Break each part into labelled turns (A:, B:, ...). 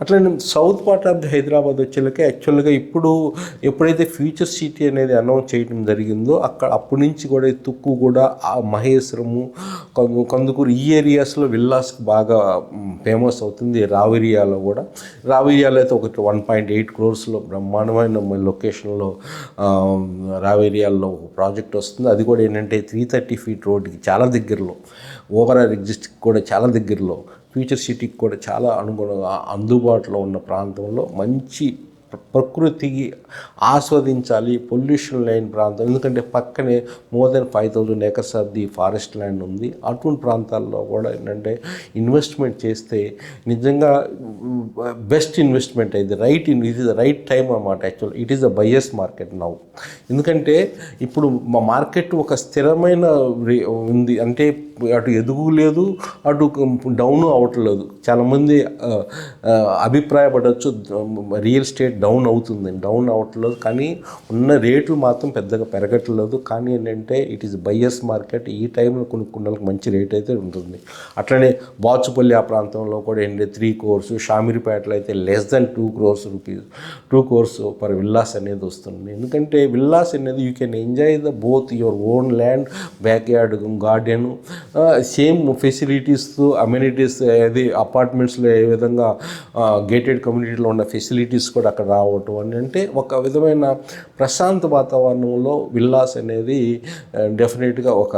A: అట్లనే south part of the Hyderabad వచ్చేలకి యాక్చువల్గా ఎప్పుడైతే ఫ్యూచర్ సిటీ అనేది అనౌన్స్ చేయడం జరిగిందో అప్పటి నుంచి కూడా తుక్కు కూడా ఆ మహేశ్వరము కందుకూరు ఈ ఏరియాస్లో విల్లాస్కి బాగా ఫేమస్ అవుతుంది. రావిరియాలో కూడా అయితే ఒకటి 1.8 crores బ్రహ్మాండమైన లొకేషన్లో రావేరియాల్లో ఒక ప్రాజెక్ట్ వస్తుంది. అది కూడా ఏంటంటే 330 feet రోడ్డుకి చాలా దగ్గరలో, ఓవరాల్ ఎగ్జిస్ట్కి కూడా చాలా దగ్గరలో, ఫ్యూచర్ సిటీకి కూడా చాలా అనుగుణంగా అందుబాటులో ఉన్న ప్రాంతంలో మంచి ప్రకృతికి ఆస్వాదించాలి, పొల్యూషన్ లేని ప్రాంతం. ఎందుకంటే పక్కనే more than 5,000 acres of the forest land ఉంది. అటువంటి ప్రాంతాల్లో కూడా ఏంటంటే ఇన్వెస్ట్మెంట్ చేస్తే నిజంగా బెస్ట్ ఇన్వెస్ట్మెంట్ అయింది. It is the right time అన్నమాట. Actual it is the buyers market now. ఎందుకంటే ఇప్పుడు మా మార్కెట్ ఒక స్థిరమైన ఉంది, అంటే అటు ఎదుగు లేదు, అటు డౌన్ అవ్వట్లేదు. చాలామంది అభిప్రాయపడవచ్చు రియల్ ఎస్టేట్ డౌన్ అవ్వట్లేదు, కానీ ఉన్న రేట్లు మాత్రం పెద్దగా పెరగట్లేదు. కానీ ఏంటంటే ఇట్ ఈస్ బయర్స్ మార్కెట్. ఈ టైంలో కొనుక్కున్నలకు మంచి రేట్ అయితే ఉంటుంది. అట్లనే బాచుపల్లి ఆ ప్రాంతంలో కూడా ఏంటంటే 3 crores, షామీర్పేటలో అయితే less than 2 crores rupees, 2 crores per villas అనేది వస్తుంది. ఎందుకంటే విల్లాస్ అనేది you can enjoy the both your own land, back yard, garden, same facilities, amenities. అది అపార్ట్మెంట్స్లో ఏ విధంగా గేటెడ్ కమ్యూనిటీలో ఉన్న ఫెసిలిటీస్ కూడా అక్కడ రావటం అని అంటే ఒక విధమైన ప్రశాంత వాతావరణంలో విల్లాస్ అనేది డెఫినెట్గా ఒక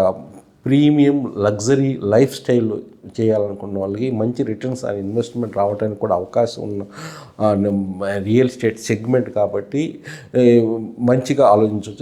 A: ప్రీమియం లగ్జరీ లైఫ్ స్టైల్ చేయాలనుకున్న వాళ్ళకి మంచి రిటర్న్స్ ఆన్ ఇన్వెస్ట్మెంట్ రావడానికి కూడా అవకాశం ఉన్న రియల్ ఎస్టేట్ సెగ్మెంట్ కాబట్టి మంచిగా ఆలోచించవచ్చు.